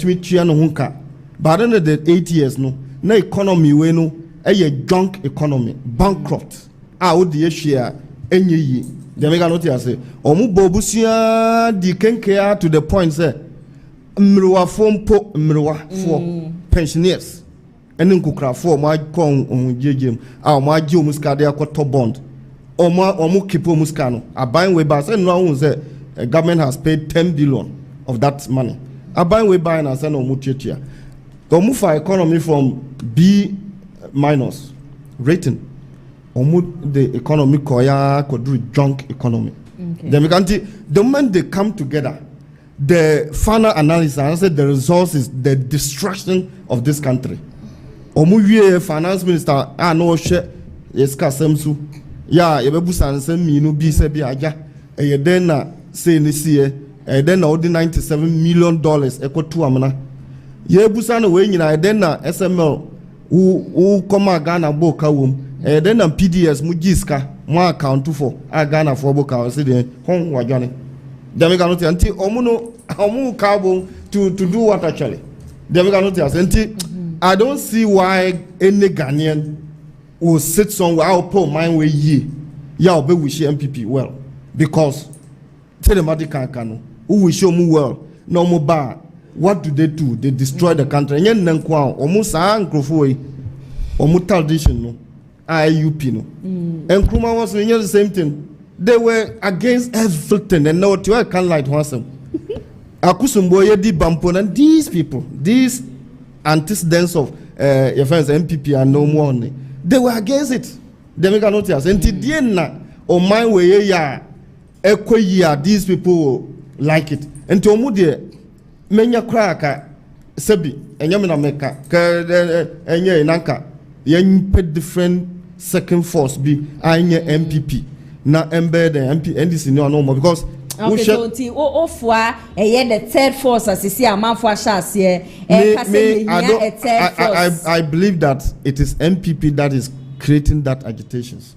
etwetwea no hunka but in the 8 years no na economy we no junk economy bankrupt would the issue enye yi dem ga no ti ase omu bobusia di KennedyAgyapong to the point say mruwa fompo mruwa for pensioners ene nkukra for ma kon jejem ma je omuska de akoto bond omu keep omuska no aban we ba say no hu say government has paid 10 billion of that money aban we buy na say no omu tietia omu for economy from B- rating the economy could do junk economy. The moment they come together, the final analysis, I said the results is the destruction of this country. Finance minister, no share, yes, Kasemsu. Yeah, Yebusan send me no be sebi aja. Then say this year, then all the $97 million equal to amana. Yebusan away, then SML who come Ghana book then PDS mujiska mo account for Ghana for boka say the home wajane dem ga not anti omu carbon to do what actually dem ga not anti I don't see why any Ghanaian will sit somewhere I'll put mine way ye ya obe wish MPP well because tell them what can who will show me well no more bad. What do? They destroy the country. Nyen nankwa omu sa nkrofo yi omu tradition no IUP no. And Kruma was doing the same thing. They were against everything and now to I can't lie to us. Akusumboye di bampon and these people, these antecedents of your friends MPP are no more. They were against it. They make a notice. And Tidiena or my way ya these people like it. And to Omudie menya kraka sebi enyamina meka enye nanka yenpe different second force be anye MPP na embed MP NDC no more because okay so ti ofwa the third force asisi amanfo ahase I believe that it is MPP that is creating that agitations.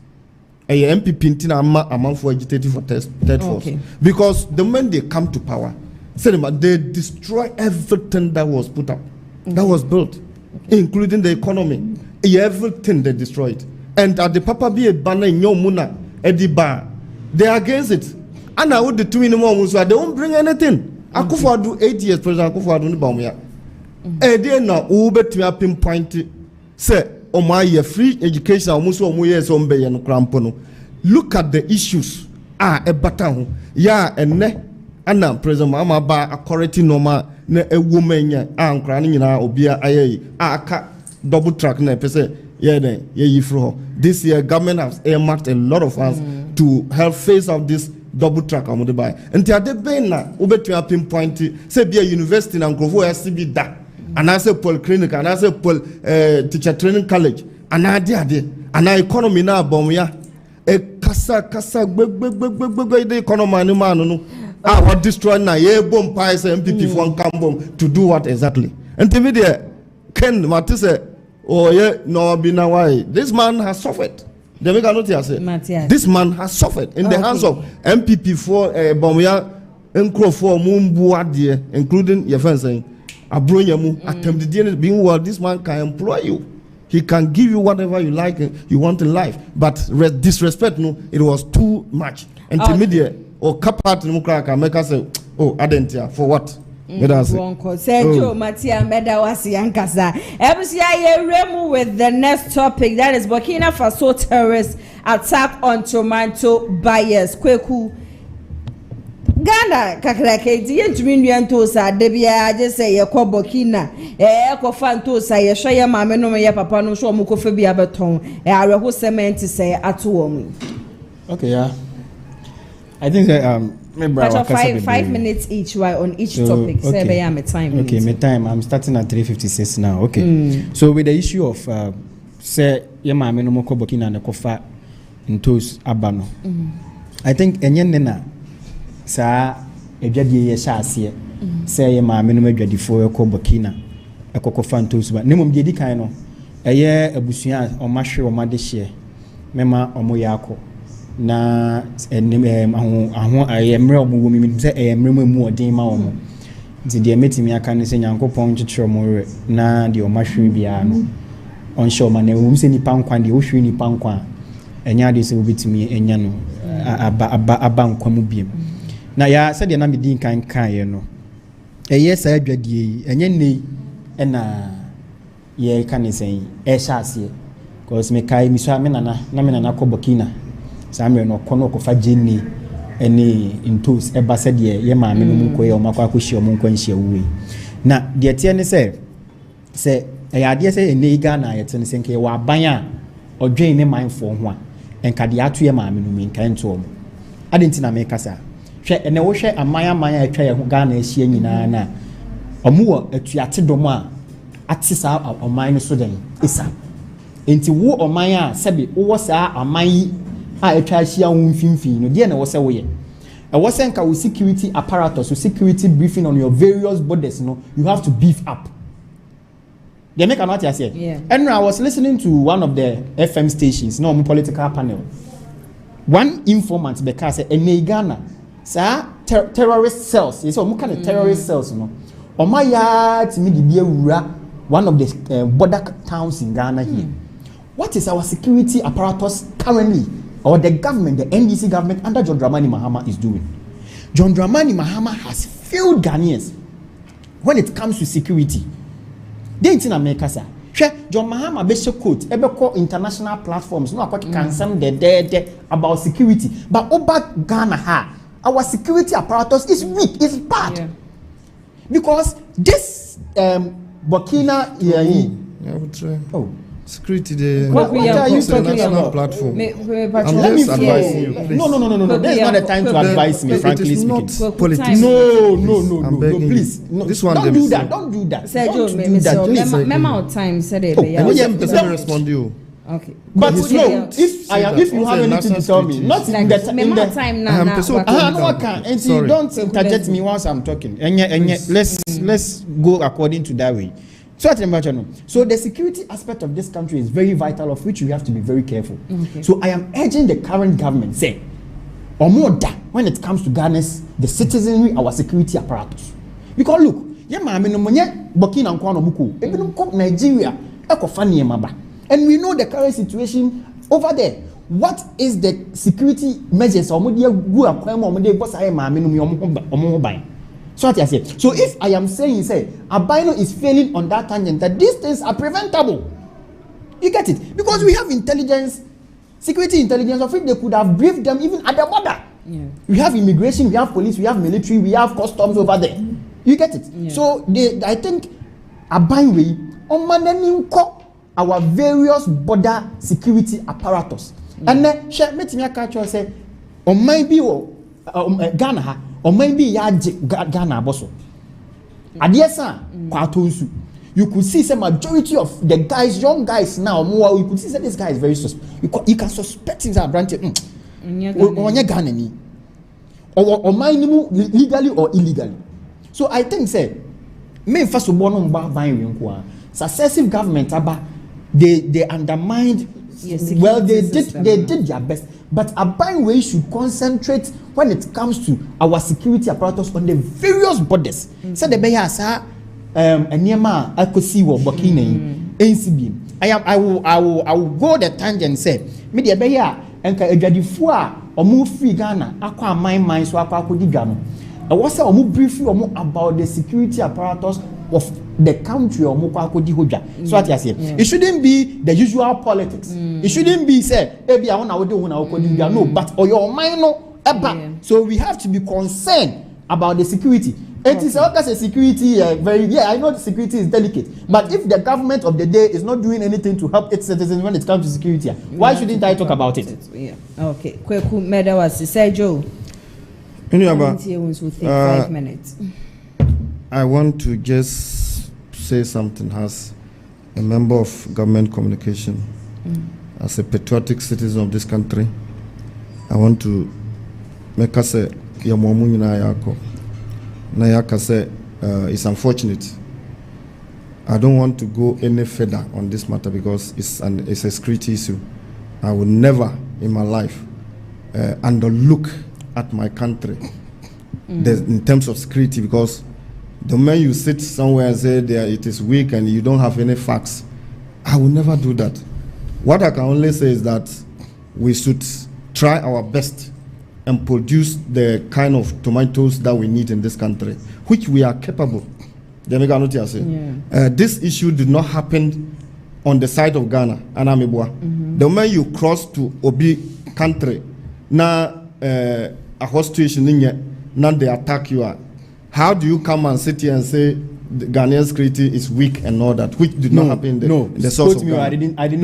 MPP ntina amanfo agitating for third force because the moment they come to power they destroy everything that was put up, that was built, including the economy. Everything they destroyed. And at the Papa be a banner in your Muna, Eddie Bar, they are against it. And I would the two in the moment, so they won't bring anything. Akufa do 8 years, President Akufa do Bawumia. They now Uber to pinpoint say, oh my free education, almost 1 year on Bay and Crampono. Look at the issues. A baton, yeah, and ne. Anna President Mama ba authority normal na a woman ya crying na obia aye aka double track na pese ye fro. This year government has earmarked a lot of funds to help face off this double track amode buy. Until the ben na obetua pinpoint say be a university na Nkrofo SCB da and I say polyclinic and I say teacher training college and ade and economy na Bawumia e kasa gbegbegbegbe the economy ni man no what destroy na ye bomb pies MPP for Kambom to do what exactly? And to me there, Ken Matisse, oh yeah, no be now why this man has suffered. They make a note here say this man has suffered in the hands of MPP for Bawumia Nkrofo Mumbuadie, including your friend saying Abronyamu attempted being well. This man can employ you. He can give you whatever you like, you want in life. But disrespect, no, it was too much. And to me there. Or Kapat Mukraka make us say, oh, Adentia, for what? Sergio Matia Medawasi Yankasa. MCI Remu with the next topic, that is Burkina Faso terrorist attack on tomato buyers. Kweku Ghana kakrake di yentumi nnuanto sa de bia age say ye ko Burkina ko fanto sa ye hwe maame no ye papa no so mo ko fa bia beton areho cement say ato wo. Okay, yeah. I think maybe 5 minutes each on each topic. Okay. Say time. Okay, my time. I'm starting at 3:56 now. Okay. So with the issue of say your mama no mo ko Burkina na ko fa ntos abano. I think enye nena sa edwade ye sha ase say your mama no madwade fo ko Burkina e ko fa ntos ba. Nemom de di kan no eye abusua o mahwe o made hye mema omo yako na aho ayemre omo wo mi say ayemre mu odin ma omo nti deɛ metimi aka ne sɛ nyankopɔn kyekyere mo werɛ na deɛ ɔma hwere biara no ɔnhyɛ ɔma na ɛwom sɛ nipa nkwa deɛ wohwere nipa nkwa a ɛnyɛ adeɛ sɛ wobɛtumi ɛnya no aba nkwa mu biem na ya sɛdeɛ na medi nkan kaeɛ no ɛyɛ saa adwadie yi ɛnyɛ nne ɛna yɛka ne sɛn ɛhyɛ aseɛ because mekae mi so a me nana kɔ Burkina saa mmerɛ no ɔkɔ no ɔkɔfa gyeni ɛne ntos ɛba sɛdeɛ yɛ maame no mu nkɔ yɛ ɔmo akɔ akɔhyia ɔmo nkɔ nhyia wuo yi na deɛ teɛ ne sɛ ɛyɛ adeɛ sɛ ɛnɛ yi Ghana yɛte ne sɛ nka yɛwɔ aban a ɔdwen ne manfoɔ ho a ɛnka deɛ ato yɛ maame no mu nka nto ɔmo ade nti na meka saa hwɛ ɛnɛ wohwɛ aman a atwa yɛ ho Ghana ahyia nyinaa na ɔmo wɔ atuate dɔm a ate saa ɔman no so den ɛsa nti wo ɔman a sɛbi wowɔ saa aman yi a atwa ahyia ho mfimfini no deɛ na ɛwɔ sɛ woyɛ ɛwɔ sɛ nka wo security apparatus wo security briefing on your various borders no you have to beef up. They make another say. Yeah. And I was listening to one of the FM stations, no political panel. One informant because in Ghana, sir, terrorist cells. So what kind of terrorist cells, you know? On my yard, to me, one of the border towns in Ghana here. What is our security apparatus currently, or the government, the NDC government under John Dramani Mahama is doing? John Dramani Mahama has failed Ghanaians when it comes to security. They in America, sir. John Mahama be so quote call international platforms no akwaki concern the about security, but over Ghana our security apparatus is weak, it's bad, because this Burkina security what are you talking about? Platform. Let me advise you. No. There's not a time to advise me, frankly speaking. Politics. No, please. No, this one don't do that. Don't do that. Sergio, memo time said it. Let me respond to you. Okay. But no, if you have anything to tell me, not in the time now. No, I can't. And you don't interject me once I'm talking. And let's go according to that way. So the security aspect of this country is very vital, of which we have to be very careful. Okay. So I am urging the current government, say, or more that when it comes to Ghana's, the citizenry, our security apparatus. Because look, Burkina Faso, Nigeria, and we know the current situation over there. What is the security measures? So if I am saying, say, Abino is failing on that tangent, that these things are preventable. You get it? Because we have intelligence, security intelligence, of which they could have briefed them even at the border. Yeah. We have immigration, we have police, we have military, we have customs over there. You get it? Yeah. So I think Abino our various border security apparatus. Yeah. And then say, or maybe Ghana. Or maybe Ghana bosso. Adiesa kwatonsu. You could see some majority of the guys, young guys now, more you could see that this guy is very suspect. You can suspect him as branch. Ghana or mine legally or illegally. So I think say me first of all successive government they undermined. Yes, well, they did their best, but Abine should concentrate when it comes to our security apparatus on the various borders. So the Bayasa, Niema, Akosiwo, Burkina, NCB. I will go the tangent and say, Media Baya, and Kajadifua, or move free Ghana, Aqua mine, so Aqua Kudigano. I was a move briefly about the security apparatus of the country or so what I say. It shouldn't be the usual politics. It shouldn't be say, maybe I want to do no, but or your mind so we have to be concerned about the security. It is okay as security I know the security is delicate, but if the government of the day is not doing anything to help its citizens when it comes to security, why shouldn't I talk about it? Yeah. Okay. Kweku Medawasi Sergio. 5 minutes. I want to just say something as a member of government communication, as a patriotic citizen of this country. I want to make us say, it's unfortunate. I don't want to go any further on this matter because it's a security issue. I will never in my life underlook at my country in terms of security, because the moment you sit somewhere and say there it is weak and you don't have any facts, I will never do that. What I can only say is that we should try our best and produce the kind of tomatoes that we need in this country, which we are capable. This issue did not happen on the side of Ghana, Anamibwa. The moment you cross to Obi country, now a hostation in here, now they attack you. How do you come and sit here and say the Ghanaian security is weak and all that, which did not happen in the source of Ghana? I didn't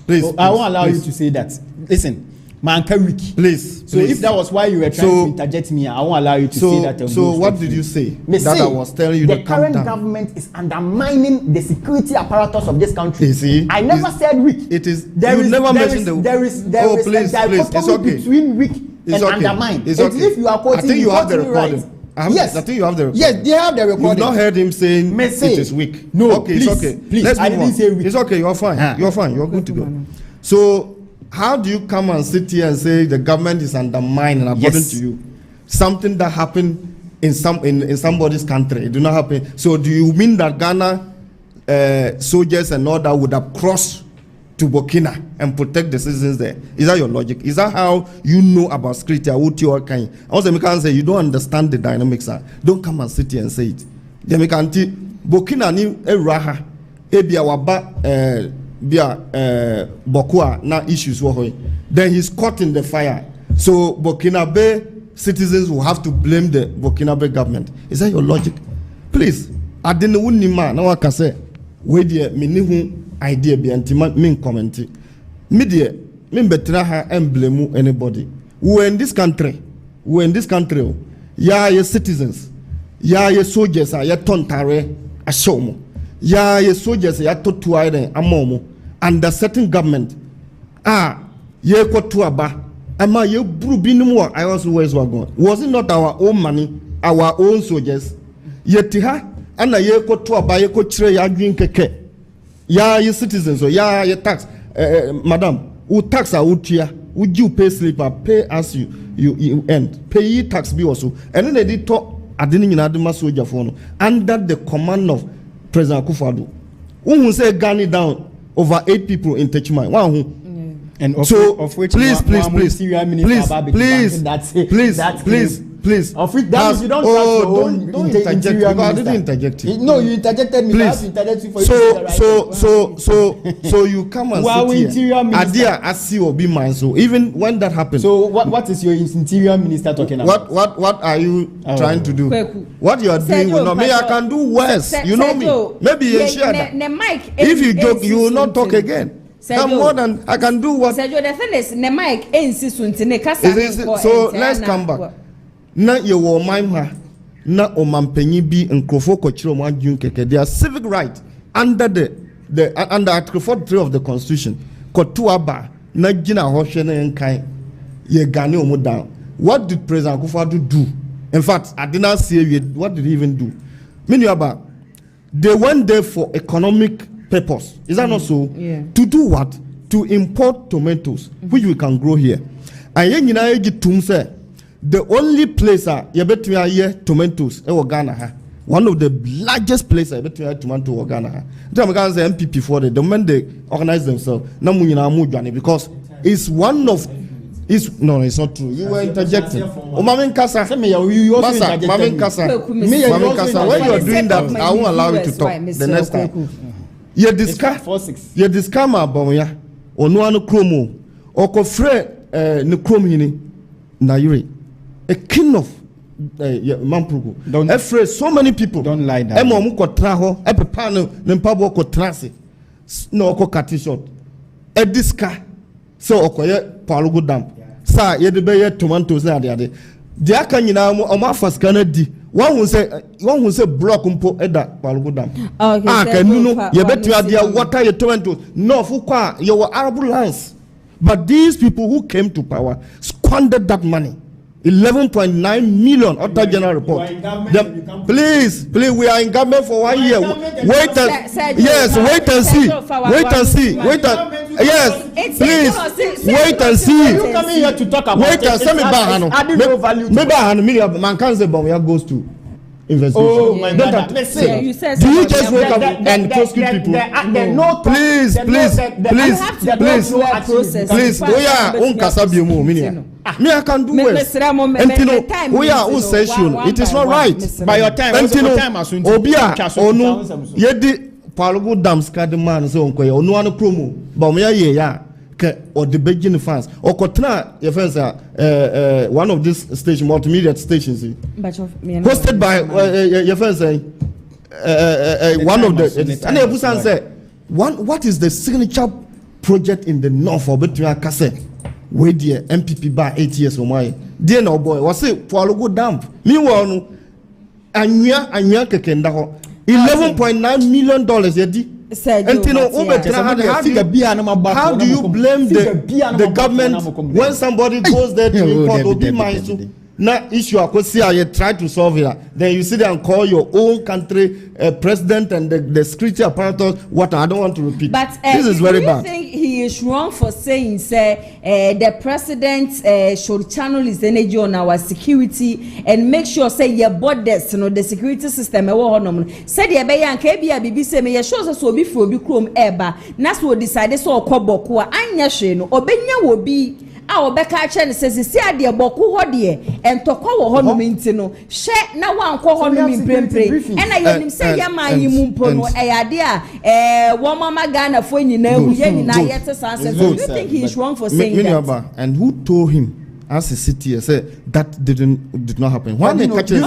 Please, I won't allow you to say that. Listen, man, weak. Please. So if that was why you were trying to interject me, I won't allow you to say that. So what did you say? That I was telling you the to calm current down. government is undermining the security apparatus of this country. You see, I never said weak. It is. There you is, never there mentioned is, the. there is there is please, a please. It's dichotomy okay. between weak It's and okay. undermine. It's And okay. if you are quoting, I think you have the quoting recording. right. Yes, I think you have the recording. Yes, they have the recording. You've not heard him saying May say, it is weak. no, Okay, please, it's okay. please. Let's I move didn't on. say weak. It's okay. You're fine. You're fine. You're good to go. So, how do you come and sit here and say the government is undermining according to you something that happened in somebody's country? It did not happen. So, do you mean that Ghana soldiers and all that would have crossed to Burkina and protect the citizens there? Is that your logic? Is that how you know about security? Also, you can say you don't understand the dynamics. Don't come and sit here and say it. Burkina ni eraha ebia waba bia Bokua na issues wo. Then he's caught in the fire. So Burkinabe citizens will have to blame the Burkinabe government. Is that your logic? Please, I didn't win nima na waka say we dey me idea be anti me comment me dey me betra ha and blame anybody. We in this country ya citizens ya soldiers ya tontare ashomo ya soldiers ya totuaire amomo under certain government ye kotuaba ama ye buru binum I also where we going. Was it not our own money, our own soldiers? Yet ha ana ye kotuaba ye kochire ya adwin keke ya ye citizens or ya ye tax madam who tax a utia would you pay slip pay as you end pay ye tax be also and then they did talk adini nyina adema soldier for under the command of President Akufo-Addo who say gun it down over 8 people in Techman one who and of which please of which that means you don't trust your own don't interject because I didn't interject you. No, you interjected me. Please. I have to interject you for you. So you come and sit here. Adia asi obi man. So even when that happens. So what is your interior minister talking about? What are you trying to do? What you are doing will not. Me, I can do worse. You know me. Maybe you share that. If you joke, you will not talk again. Come more than I can do what. So let's come back. Na you will mind her. Na omampenyi bi nkrofo kochiro mo adwun keke. Their civic right under under Article 43 of the Constitution. Kotu aba na gina hoshe na enkai ye gane omo down. What did President Akufo-Addo do? In fact, I did not see what did he even do? Meaning they went there for economic purpose. Is that not so? Yeah. To do what? To import tomatoes, which we can grow here. And yen yina eji tum say the only place you bet me here tomatoes Ghana. One of the largest places I bet me tomato Ghana. Them guys say MPP for the moment they organize themselves. Na mu nyina mu dwane because it's one of it's it's not true. You were interjecting. O Mamin Kasa. You also interjected. Mamin Kasa. When you are doing that, I won't allow you to talk the next time. You discuss my Bawumia or no one chromo or cofre no chromini na yuri a king of Mampugo. Don't afraid so many people don't lie down. Emo ko traho e papa no mpabo ko trase no ko kati short e diska so okoye palugo dam sa ye de be ye tomatoes na de de aka nyina mo o ma faska na di one who say block mpo eda palugo dam kanunu ye betu adia water ye tomatoes no fukwa your Arab lands. But these people who came to power squandered that money. 11.9 million Atta General report. Please, we are in government for 1 year. Wait and see. Yes, please. Wait and see. You coming here to talk about wait and see me bahano. Adding no value. Me bahano me man can say Bawumia goes to investigation. Oh my Don't God! have- Let's Yeah, say. you said Do you something just wake about- up and prosecute people? Please. Please, we are on Kasabiumu, me I can do Me- it. Mr. Mo- me- And you know, me time we are means, on you know, session. one It is by not one, right. Mr. By your time, And you know, time as soon Obia, Onu, Yedi, Palugo Dams, Kadiman, so on, or no one promo, Bawumia, yeah, or the Beijing fans, or Kotra, your friends are one of these station, multimedia stations, hosted by your friends, one of the, and Busan said, what is the signature project in the north of between Akase? Where the MPP bar 8 years from why? Dear no boy, was it for a go damp? Meanwhile, Anya Kekenda, $11.9 million. Yedi. And you know, how do you blame the government when somebody goes there to import Obi Maisu? Now issue I try to solve it. Then you sit there and call your own country president and the security apparatus. What I don't want to repeat. But this is very bad. Do you think he is wrong for saying, say, the president should channel his energy on our security and make sure, say, your borders, you know, the security system. Said the Bayan Kabia BBC me shows so before be chrome eba. Nas will decide so Kobokwa Anya Sheno Obenya will be. Our Becca Chen says, see, dear Boku Hodie, and Toko Honumintino, share now one call Honum in Pray, and I heard him say, Yama, you mumpono, a idea, one mama Ghana for you know, Yen, I yet as answer. Do you think he is wrong for saying that? And who told him as a city said that did not happen? Why they catch me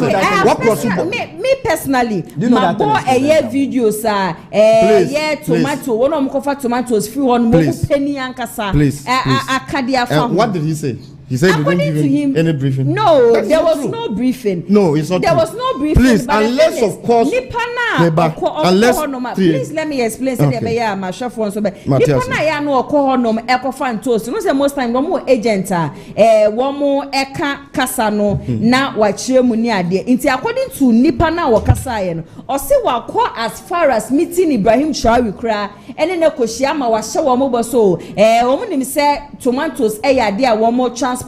personally, my boy a year videos are yeah tomato one of them tomatoes free on penny and kasa Akadia farm. What did he say? He said they didn't give him any briefing. No, there was no briefing. No, it's not. There was no briefing. Please, unless of course. Unless please let me explain. Say there be my chef one so be. Nipana ya no okohonom ekofan toast. You know say most time one agent one more eka kasa no na wachire mu ni ade. Nti according to nipana wo kasa ye no. O se wakọ as far as meeting Ibrahim Shawi kra ene na koshia ma wa hye wo mo bo so wo nim say tomatoes ya ade a wo mo transporte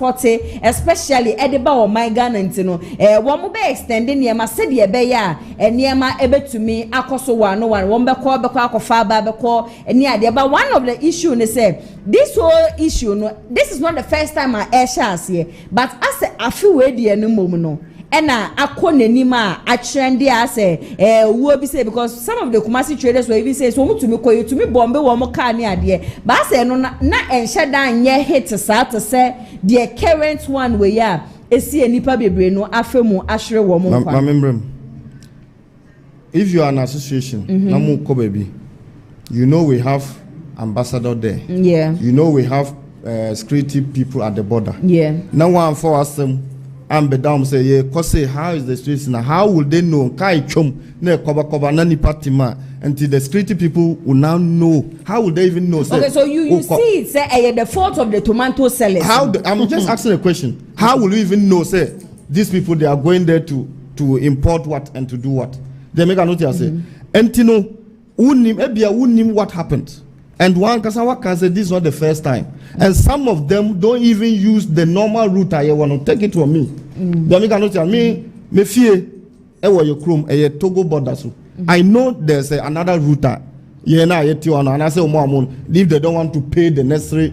especially edeba o my Ghana ntino wo mo be extending niema se de be ya niema ebetumi akoso wa no one wo be ko akofa ba be ko ni ade ba one of the issue ne say this whole issue no this is not the first time I shares here but as afi we de no mom no ena akonanima a trend ase wo bi say because some of the Kumasi traders were even say so to me koy to me bombe wo mo ka ne ade ba say no na enhye dan ye hit sa to say the current one we ya esi enipa bebre no afemu ahwere wo mo kwa remember if you are an association na mo ko baby you know we have ambassador there you know we have security people at the border now one for us and be down say yeah cause how is the situation now how will they know kai chom na koba na nipa tima until the security people will now know how will they even know say okay so you see it say the fault of the tomato sellers I'm just asking a question how will you even know say these people they are going there to import what and to do what they make a note here say and you know unim what happened. And one Kasawa can say this is not the first time. And some of them don't even use the normal route I want to take it from me. They cannot tell me fear Togo border. I know there's another route. And I say if they don't want to pay the necessary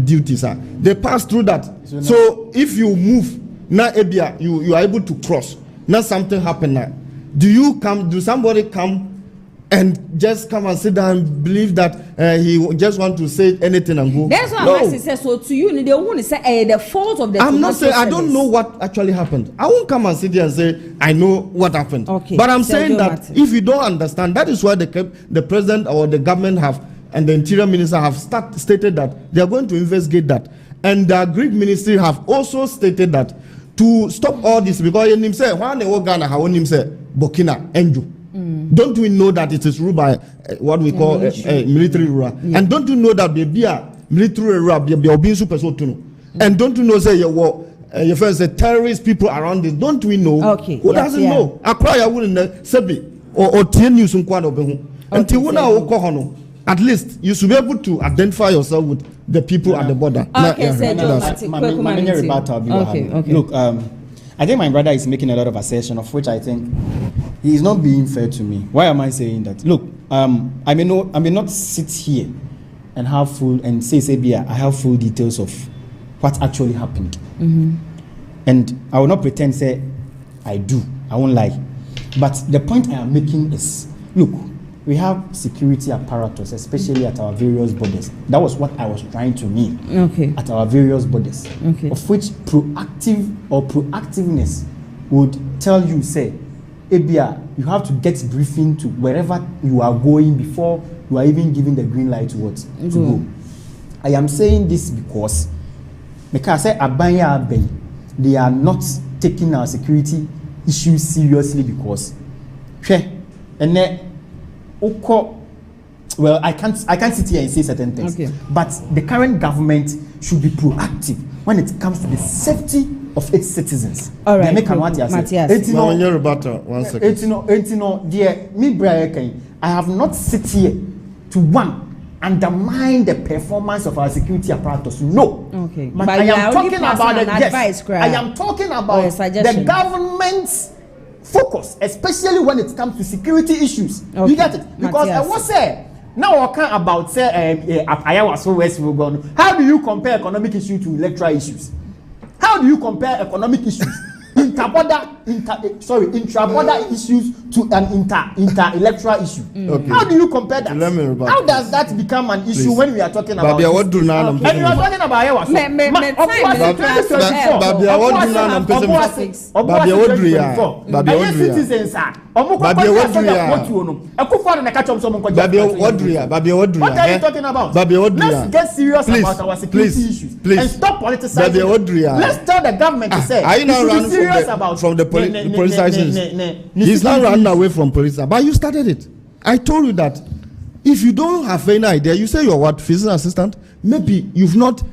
duties, they pass through that. So if you move now, you are able to cross. Now something happened now. Do somebody come and just come and sit down and believe that he just want to say anything and go? That's what I say. So to you, they won't say the fault of the. I'm not saying I don't know what actually happened. I won't come and sit there and say I know what happened. Okay. But I'm saying that if you don't understand, that is why the president or the government have and the interior minister have stated that they are going to investigate that, and the Greek ministry have also stated that to stop all this because him say when they work Ghana, how him say Burkina Enju. Don't we know that it is ruled by what we call military ruler? And don't you know that baby military ruler be being super so too? And don't you know say your friends say terrorist people around this? Don't we know? Okay. Who doesn't know? Acquire wouldn't sebi or ten you some quad obehu. Until when I at least you should be able to identify yourself with the people at the border. Okay, okay. Look, I think my brother is making a lot of assertion, of which I think he is not being fair to me. Why am I saying that? Look, I may not sit here and have full and say I have full details of what actually happened, and I will not pretend say I do. I won't lie, but the point I am making is, look, we have security apparatus, especially at our various borders. That was what I was trying to mean. Okay. At our various borders, of which proactiveness would tell you, say, Abia, you have to get briefing to wherever you are going before you are even given the green light to what to go. I am saying this because I say Abanya, they are not taking our security issues seriously because, and then. Well, I can't sit here and say certain things. Okay. But the current government should be proactive when it comes to the safety of its citizens. All right, Matthias. One second. I have not sit here to undermine the performance of our security apparatus. No. Okay. But I am talking about advice, I am talking about the government's focus, especially when it comes to security issues. Okay. You get it? Because I was saying, now I can't about say how do you compare economic issues to electoral issues? How do you compare economic issues, intra-border issues to an inter-electoral issue? Okay. How do you compare that? How does that become an issue when we are talking about? And you are talking about citizens are. What are you talking about? Let's get serious about our security issues and stop politicizing. Let's tell the government to say, are you not running from the politicizing? He's not running away from police, but you started it. I told you that if you don't have any idea, you say you're what, physician assistant, maybe you've not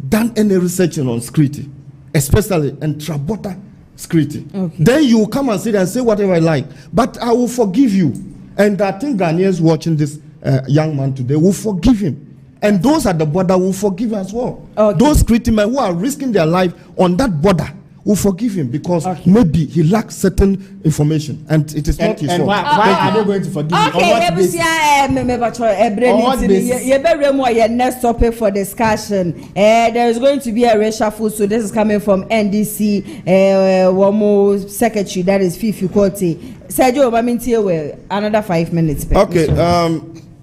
done any research on security, especially in Trabota security. Okay. Then you come and sit and say whatever I like, but I will forgive you. And I think Ghanaians watching this young man today will forgive him. And those at the border will forgive as well. Okay. Those security men who are risking their life on that border will forgive him because maybe he lacks certain information and it is not his fault. And why are they going to forgive him? Okay, next topic for discussion. There is going to be a reshuffle, so this is coming from NDC Womo Secretary, that is Fifi Kote. Sergio, another 5 minutes. Okay,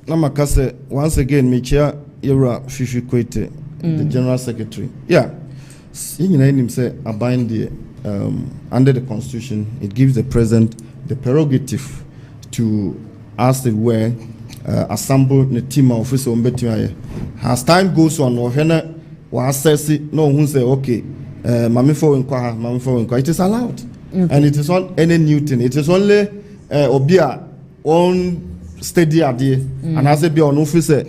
Namakase, once again, Michia Ira Fifi Kote, the General Secretary. Yeah. Under the Constitution, it gives the President the prerogative to, as it were, assemble the team of officers. As time goes on, it is allowed. And it is not any new thing. It is only Obia on steady idea. And as it be on officer,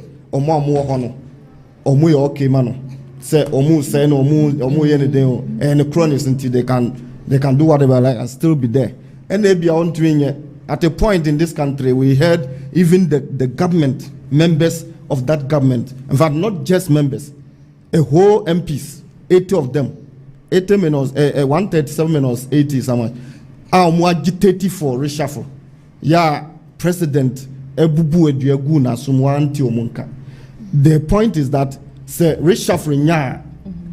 okay, mano. Say say no and the chronics until they can do whatever like and still be there. And they be on doing it. At a point in this country, we heard even the government, members of that government, in fact, not just members, a whole MPs, 80 of them, 80 minus 137 minus 80 someone, are more agitated for reshuffle. Yeah, President Ebubu Eduegu na sumwanti omunka. The point is that say reshuffling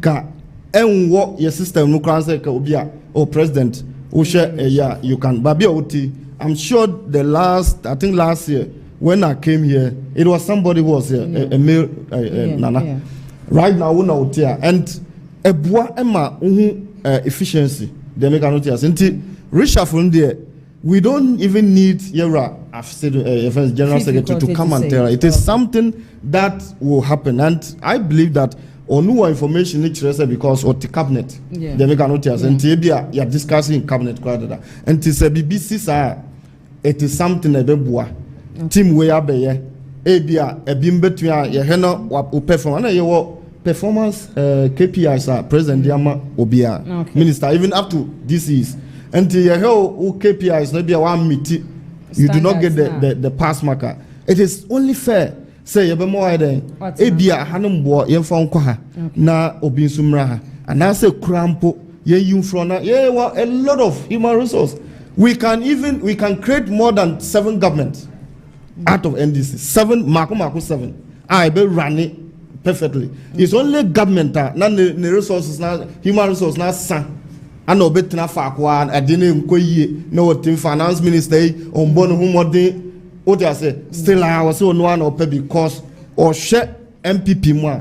ka enwo your system no can say ka obia or president who share you can babi oti. I'm sure last year when I came here it was somebody who was here a male nana. Yeah. Right now we know here and ebua ema efficiency they make a notice until reshuffling there we don't even need Yera General Secretary to come and tell her. It is something that will happen, and I believe that new information is because of the cabinet. They make a notice, and you are discussing in cabinet and it is a BBC sir. It is something a bebua team way up there. Abia a bim between your henna or performance KPIs are President Diama Obia Minister even up to this is. Until your whole KPIs maybe 1 meet, you do not get the pass marker. It is only fair. Say you be more than Abia Hanum Bo Yenfon Koha na Obinsumraha. And I say Crampo you from a lot of human resource. We can create more than 7 governments out of NDC. 7 Marco 7. I be run it perfectly. It's only government that the resources now human resource now san. I know better na fakwa I didn't no team finance minister on bon humode what I say still I was on one or because or share MPP moi.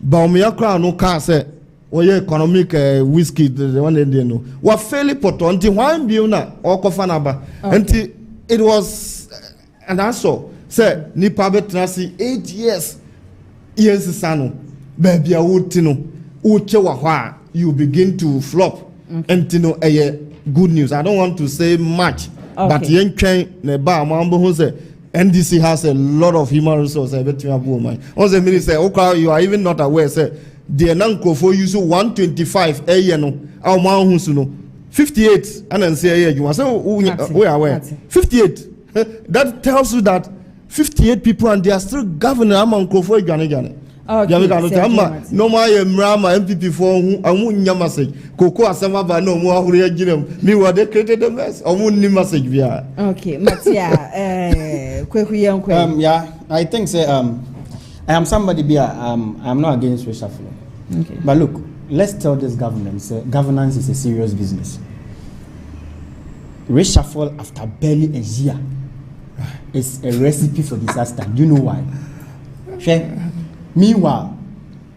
Bawumia crown no car say or your economic whiskey the one they know. What fairly put on the one biona or kofanaba. Until it was and also say nipa betrasi 8 years sano baby a wutino uche wa you begin to flop. And you know good news. I don't want to say much, but yen train ne ba mambo who say NDC has a lot of human resources. I bet you have woman. Also, minister, okay, you are even not aware. Say the nanko for use 125 no our man who's no 58 and then say you say we are aware 58. That tells you that 58 people and they are still governing among for Ghana. Okay, no my MPP for amunya message. Koko asema ba no mo ahuri aginem. Me wa they created the mess. Amunni message bia. Okay, Matia kweku yankwe. Yeah, I think say I am somebody bia I'm not against reshuffle. Okay. But look, let's tell this government governance is a serious business. Reshuffle after barely a year is a recipe for disaster. Do you know why? Meanwhile,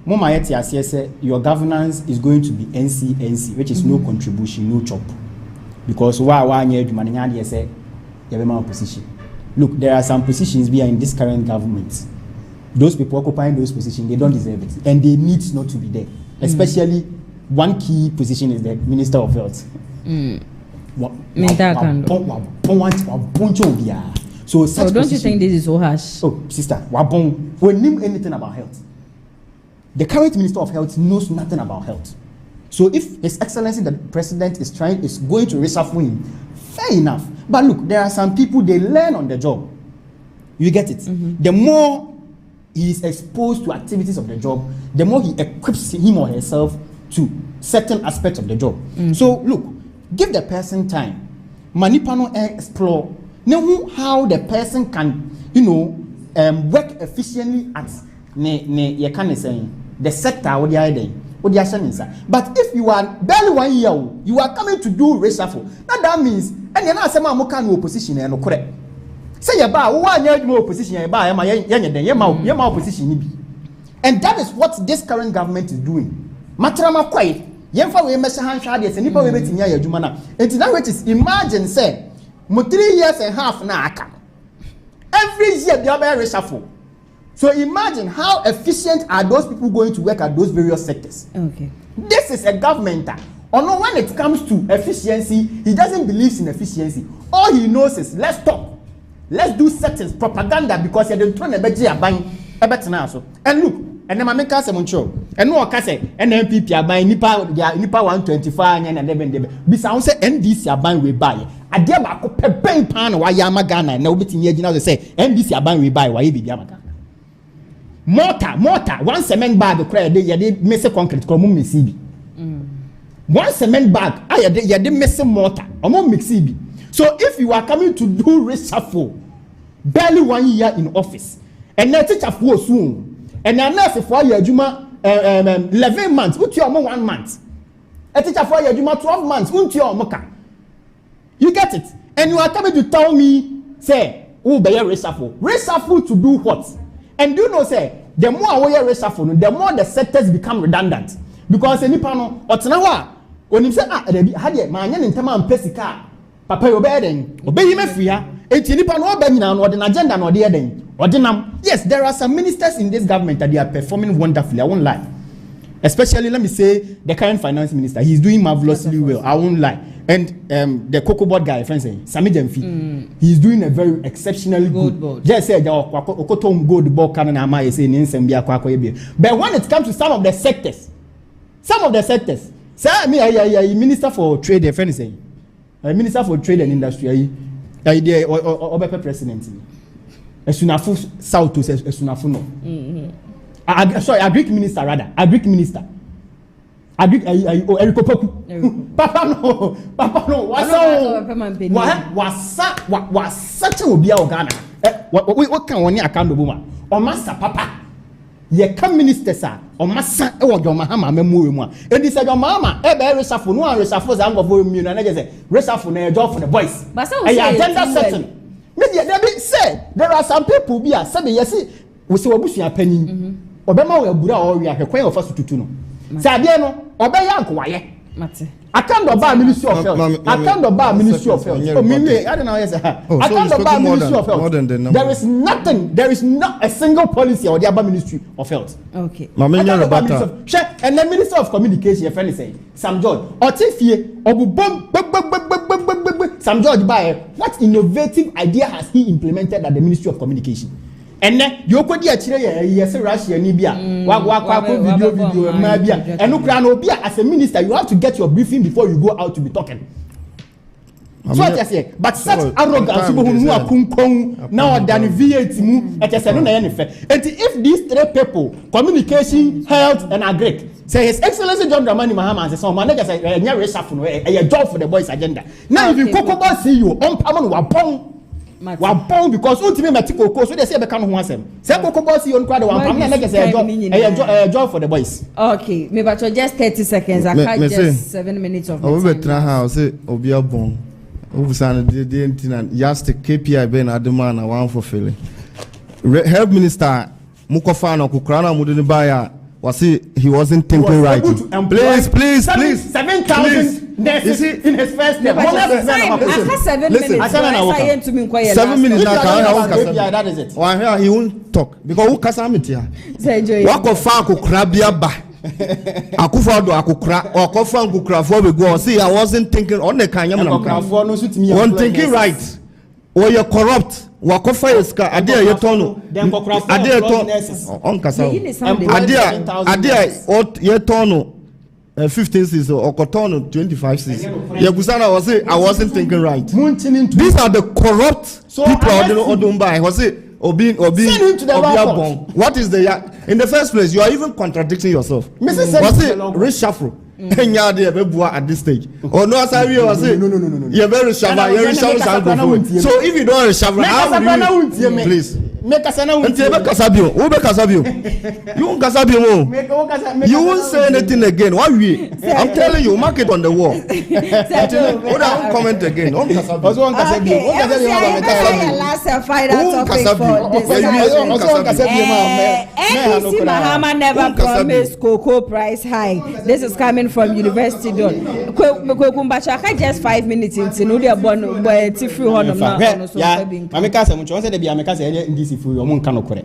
Mama Yeti say your governance is going to be NC, which is no contribution, no chop. Because why you say you have a position. Look, there are some positions in this current government. Those people occupying those positions, they don't deserve it. And they need not to be there. Especially one key position is the Minister of Health. So don't you think this is so harsh? Oh, sister, we name anything about health. The current Minister of Health knows nothing about health. So if His Excellency the President is going to reshuffle him, fair enough. But look, there are some people they learn on the job. You get it? The more he is exposed to activities of the job, the more he equips him or herself to certain aspects of the job. So look, give the person time. Manipano explore. Know how the person can, work efficiently at the sector what they are doing. But if you are barely 1 year, you are coming to do reshuffle. That means, and you're not saying I'm no opposition and no correct. Say you buy 1 year more opposition, you buy my opposition. And that is what this current government is doing. Matrama quiet. Yemfa we measure hand shade, and nipa we betinya ya adwuma na. Enti na which is imagine say mo 3 years and half na aka. Every year they are reshuffle. So imagine how efficient are those people going to work at those various sectors. Okay. This is a government. Or when it comes to efficiency, he doesn't believe in efficiency. All he knows is let's talk. Let's do certain propaganda because you're trying to be buying a better now. And look, and then I make us a moncho. And no case NMPP are buying nipa 125 and then besides NDC are buying we buy. I dare back pay pan why Yamagana and nobody in the say NDC are buying we buy why be Yamagana. Mortar, 1 cement bag of credit, you did miss a concrete, come on, Miss 1 cement bag, you did miss a mortar, or more Mixibi. So if you are coming to do reshuffle, barely 1 year in office, and then teacher for soon, and then nurse for your Juma 11 months, put your 1 month, a teacher for your Juma 12 months, put your mocha. You get it? And you are coming to tell me, say, oh, be a reshuffle. Reshuffle to do what? And do you know, say, the more we are reshuffle, the more the sectors become redundant. Because any panel, or Tanawa, when you say, had it, my name in Taman Pesica, Papa Obeden, obey him free, any panel or Benina, or the agenda, or the other, or the yes, there are some ministers in this government that they are performing wonderfully. I won't lie. Especially, let me say, the current finance minister, he's doing marvelously well. I won't lie. And the cocoa board guy, friends, Sami Demfi, he's doing a very exceptionally good. Just said, Okotom gold ball cannon, I might say, but when it comes to some of the sectors, say, me, I minister for trade, friends, minister for trade and industry, idea or president. As soon as South as soon as no. Sorry, a Greek minister rather, a Greek minister. Erikopoku. Papa no. Wasa obia Ghana. What can one account buma? O master papa. Ye come ministers are or massa or your mahama memory. And this said your mama, reshuffle, no reshuffle, I'm going to reshuffle a job for the boys. But so agenda setting. Media David said there are some people be a said yes, we saw a bush a penny. Obama will Buddha or we are a quail of us to know. Sadiano, obey Uncle Wyatt. I can't buy Ministry of Health. I can't buy Ministry of Health. I don't know. Yes, I can't buy Ministry of Health. There is nothing. There is not a single policy or the other Ministry of Health. Okay. And the Minister of Communication, your friend say, Sam George, or Tiffy, or Sam George by what innovative idea has he implemented at the Ministry of Communication? And then you could yes, Russia, Nibia, video, Mabia, and Ukraine, as a minister, you have to get your briefing before you go out to be talking. So I say, but such arrogance, who are Kung now than VAT, and if these three people, communication, health, and agri, say His Excellency John Dramani Mahama says, "So manager say, a job for the boys' agenda." Now, if you Kokoba see you on Pamon Wapong. Wapong because ultimately Matiko, so they say become one sem. Say Kokoba see on crowd one. I'm not say a job for the boys. Okay, maybe but just 30 seconds. I can't just 7 minutes of. We better how say Obia Bon. Ubusana the intina just KPI ben adman na one fulfilling. Health Minister Mukofano Kukrana Mudunibaya was he wasn't thinking right. Please. 7,000 nurses in his first year. After 7 minutes. 7 minutes that is it. Well, he won't talk because who casamity? Walk of Fanko Krabia ba. Akufado Akukra or Kofanku Krafo go. See, I wasn't thinking on the Kanyam. One thinking right. Or you're corrupt. Wakofa iska adia yetono adia yetono on kasa adia yetono 15 cents or kotono 25 cents. Yabusana was say I wasn't thinking right. These are the corrupt people odumba. Was it Obi what is the in the first place you are even contradicting yourself. Was it reshuffle? At this stage. Or no, no. You're very reshuffle. So if you don't reshuffle, how will you please? Make us you won't say anything again. Why we? I'm telling you, mark it on the wall. Don't comment again. NDC Mahama never promised cocoa price high. This is coming from University Don. Kumbacha just 5 minutes into no dia bon tifu honum na so being. Ameka se mucho say dey ameka se NDC fu omo nka no kore.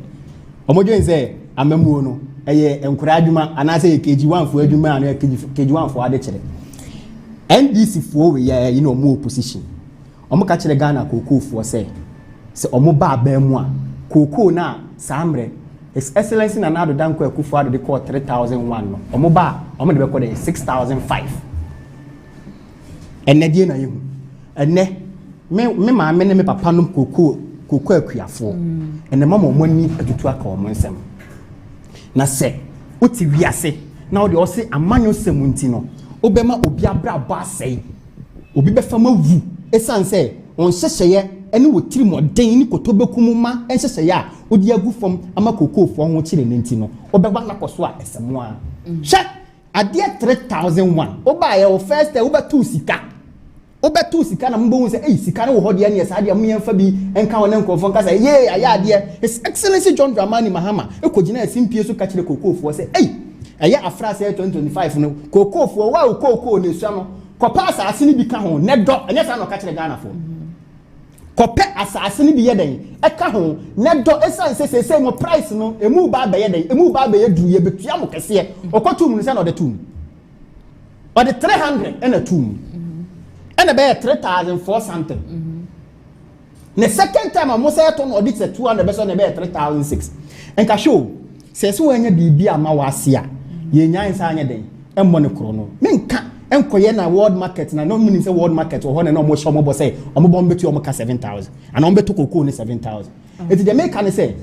Omo join say amamu no eye enkura adwuma ana say KG1 fu adwuma ana KG1 fu ade kire. NDC fu we ya you know mo opposition. Omo ka kire Ghana cocoa fu say omo ba ba mu a cocoa na samre His Excellency na nado danko Akufo-Addo de call 3001 no. Omo ba omo de be call 6005. Enne die na yehu. Enne me ma me ne me papa no cocoa akuafo. Enne mama omo ni atutu aka omo nsem. Na se oti wiase na o de o se amanyo semunti no. Obema obi abra ba asai. Obi be fama wu. Esan se on hyehye ene wotiri moden ni kotobekum ma enhyehye ya odi agu fom ama kokofo ho kire nenti no obeba na koso a esemo a hye ade 3001 oba ye o first oba tu sika na mbo se sika na wo hode ne esa de am yemfa bi enka wona nkofo nka say ye aya ade His Excellency John Dramani Mahama ekogina asimpie so ka kire kokofo se aya afra se 2025 no kokofo wa kokofo ne sua no kopa asase ni bi ka ho ne do enya sa no ka kire Ghana fo kope asase ni bi yeden eka ho ne do esan se mo price no emu ba ba yeden emu ba ba yedu ye betua mo kese okotu mu se na odetu or the 300 and a 2 and a bear 3,004 something. The second time I must say to audit 200 beso na bear 3,006 and ka show say so anya bibia ma wasia ye nyan sa anya den e mo ne kro no menka enkoye na world market na no mean say world market or na mo show mo bo say omo bo mbetu omo ka 7,000 and omo betu kokoo ne 7,000 it the make can say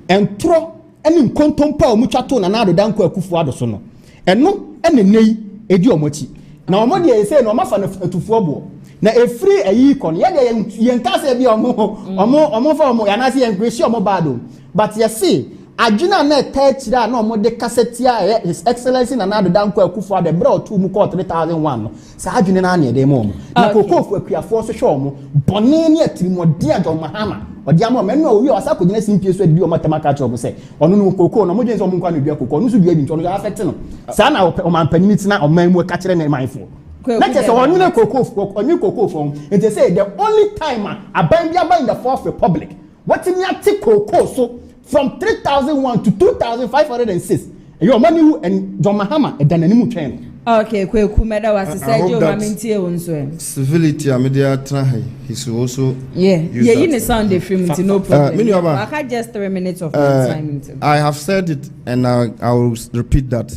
entro eni nkontompa omo twato na nado danko Akufo-Addo so no eno ene nei edi omochi na omo de say no mafa na atufuo bo na efiri ayi kon ye de yen kase bi omo fa omo ya na say yen kwesi omo bado but you see adwuna na etachira na omo de kasetia his excellency na nado danko akufo ade bra otu mu court 3001 no sa adwune na na de mo na kokofo akuafo so hwe omo bone ne atirimode adom mahama odi ama me no wi asa kogina simpie so adi o matemaka cho say onu no koko no mo dwen so mo nkwa no dua koko no so dua bi nto no affect no sa na o mampanini tina o man mu ka kire ne manfo na say onu ne koko and they say the only time aban bia in the fourth republic what me ati koko so from 3001 to 2506 your money and John Mahama e dananimu twen. Okay, kweku meda was say Joe Mamintie wonso. Civility media try he's also in sound the film no problem. I had just 3 minutes of my time. I have said it and I will repeat that.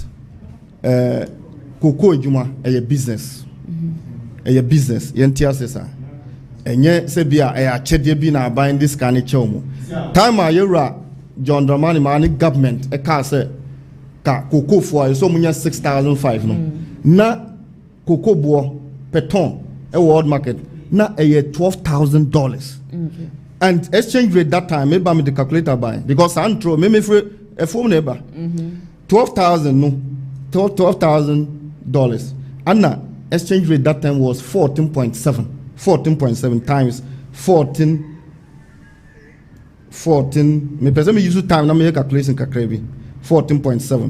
Cocoa Juma a business. A business. Yentia sesa. Enye se bia a chede bi na buying this kind of chomo. Time a yera John Dramani mani government e ka say ka cocoa for so munya 6,500 no. Na cocoa bo per ton a world market na $12,000. Okay. And exchange rate that time maybe me the calculator buy because I throw me free a phone neighbor. $12,000 no. $12,000 and na exchange rate that time was 14.7 times 14 me person me use time na me calculation kakrebi 14.7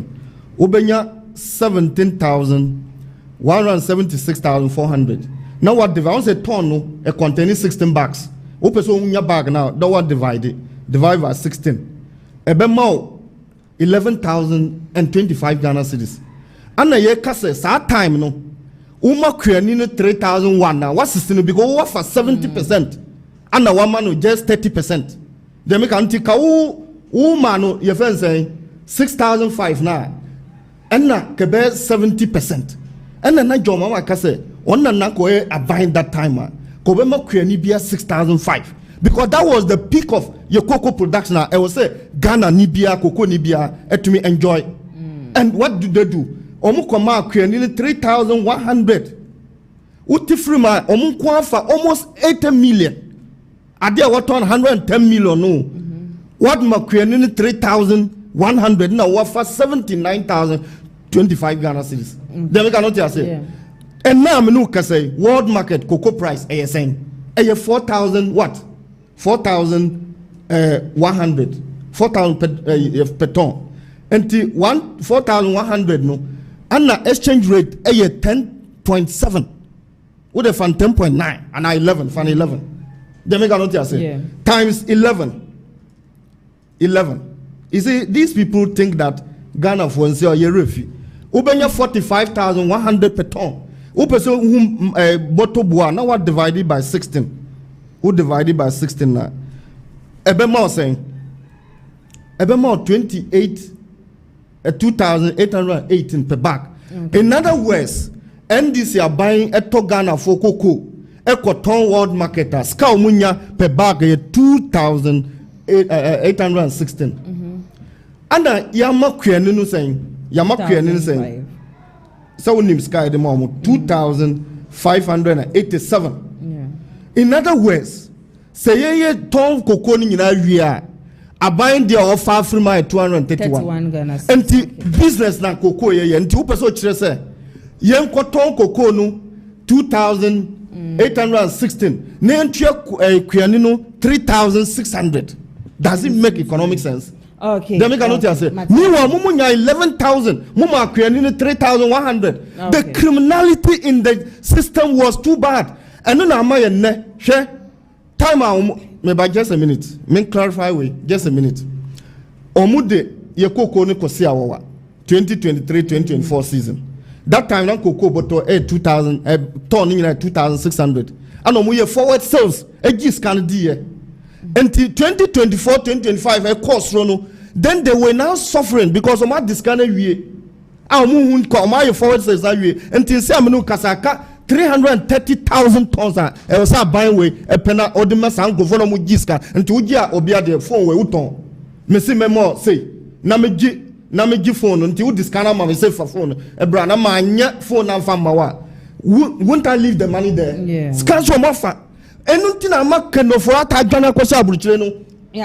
ubenya 17,176,400 now what divide say ton no e containing 16 bags o person unya bag now that what divide by 16 ebe ma 11,025 Ghana cedis and na ye kase sa time no uma kwani no 3,001 now what 16 because what for 70% and na one man just 30%. They make antika mano your friend saying 6,500 now and na kebe 70% and na joma wa kase onna na ko a buying that time ko be ma kwani bia 6,500 because that was the peak of your cocoa production. I will say Ghana ni bia cocoa ni bia to me enjoy and what do they do omu koma kwani 3,100 utifrima omu kwa fa almost 80 million. Adia what 110 million no. What makwani 3,100 now what for 79,025 Ghana cedis. Then we cannot say. And now me no say world market cocoa price ASN. 4,000 what? 4,100. 4,000 per ton. And 4,100 no. And now exchange rate 10.7. What if 10.9 and 11 fan 11. They make another say times 11. You see, these people think that Ghana for say a refi. Ubenya 45,100 per ton. Upeso bottle boa now what divided by 16. Who divided by 16 now? Ebema saying Ebema 2,818 per bag. Okay. In other words, NDC are buying a to Ghana for cocoa. A cotton world marketer, Scow Munya per bag 2,816. And Yamakuaninu saying, so name sky the moment 2,587. In other words, say ye ton cocoa in area, a buying the offer from my 231. And the business na cocoa ye and 2% say, Yen cotton cocoa no 2,816. Nentia Kuanino 3,600. Does it make economic sense? Okay. They make a note and say, Meanwhile, Mumunya 11,000, Muma Kuanino 3,100. The criminality in the system was too bad. And then I'm ne share time out maybe just a minute. Make clarify way, just a minute. Omude ye cocoa ni kosi awawa 2023-2024 season. That time na cocoa bottle 2,000 ton in 2,600. And omuye forward sales gis can die. Until 2024-2025 a cost rono. Then they were now suffering because of my discounted we. Amu ko my forward sales that we until say amenu kasaka 330,000 tons I was buying way a penna or the mass and go for no giska until we are obia the phone we uton. Messi memo say na na me give phone until you scanner ma me say for phone e bra na ma nya phone na fa ma wa won't I leave the money there scan so mo fa enu ti na ma kendo for ata adwana kwasa aburuchire no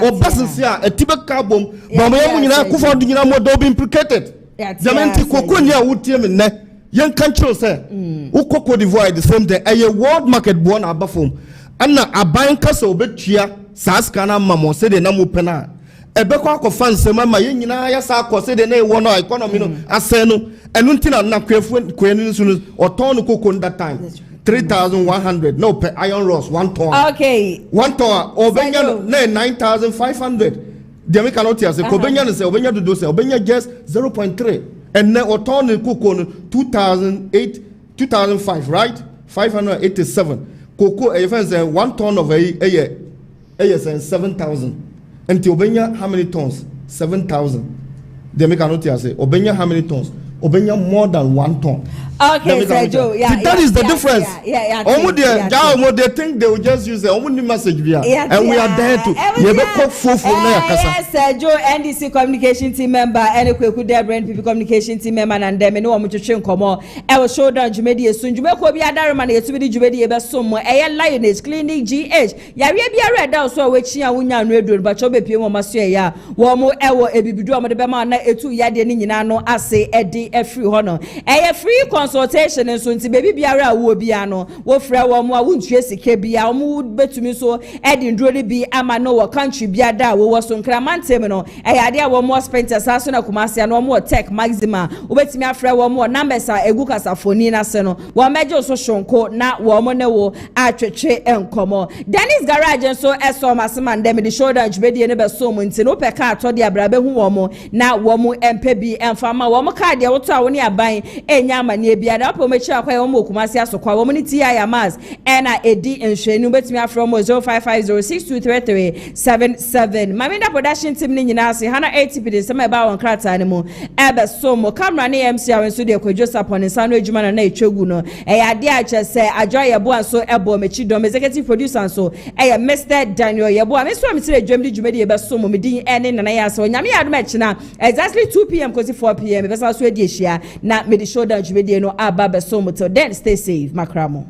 obasense a etibe ka bom ba mo yam nyina kufo do nyina mo do be implicated jamenti kokoni a wotie me ne yen kan chiro say ukoko divide the same day a world market born abafom ana aban kasa obetua sa scanner ma mo say de na mo pena ebekwa akofa nsema ma yen nyina ya sa akose de na e wono economy no ase no enu ntina na kwenu nsu no oton no koko that time 3,100 no per iron rods 1 ton. Okay. 1 ton. Obenya no 9,500. The American not here say Obenya no say Obenya do say Obenya just 0.3 and then oton no koko no 2005 right 587 koko even say 1 ton of a 7,000 and the Obenya how many tons 7,000. The American not here say Obenya how many tons Obenya more than 1 ton. Okay, Sergio. That is the difference. They think they will just use the only message via, and we are there to. Yes, Sergio, NDC communication team member, and a quick NPP communication team member, and them no one to train come on. I will show down Jumedia soon. Jumeko be a diamond, to be the Jumedia Besum, a lioness, clinic GH. Ya be a red out so which ya wunya red, but Chobe Pimo Monsieur ya, one more hour, a bibidu, the Bama, a 2 yadinano, I say, Eddie, a free honor, a free consultation and so baby biara wo biano wo fra wo mo awuntue sike bia wo betumi so edin droli bi ama no wo country bia da wo so nkramantem no eyade a wo mo spent asaso na kumase no mo tech maxima wo betumi afra wo mo numbers a egu kasafoni na se no wo meje so shonko na wo mo ne wo atwetwe enkomo Dennis garage so eso masema ndem the shoulder jubedi ne be so mo nti no peka atode abrabe hu wo mo na wo mo empe bi emfama wo mo card ya wo to a wo ne aban enya amane bia da po mechi akwa wo mo kumase asokwa wo mo ni tia ya mas ena edi enhwenu betimi afro mo 0550623377 mamenda production team ni nyina ase hana 80 de sema ba won krata ne mo ebe so mo camera ne MC awen so de kwadwosa pon sanu adwuma na etwegu no ade a chese ajo yebo anso ebo mechi dom executive producer so Mr Daniel yebo a meso am tire dwam di dwuma de ebe so mo medin ene nana ya so nyame ya do mechi na exactly 2 pm kosi 4 pm be so edi ehia na me di show down dwuma de no aba be so mo till then stay safe makramo.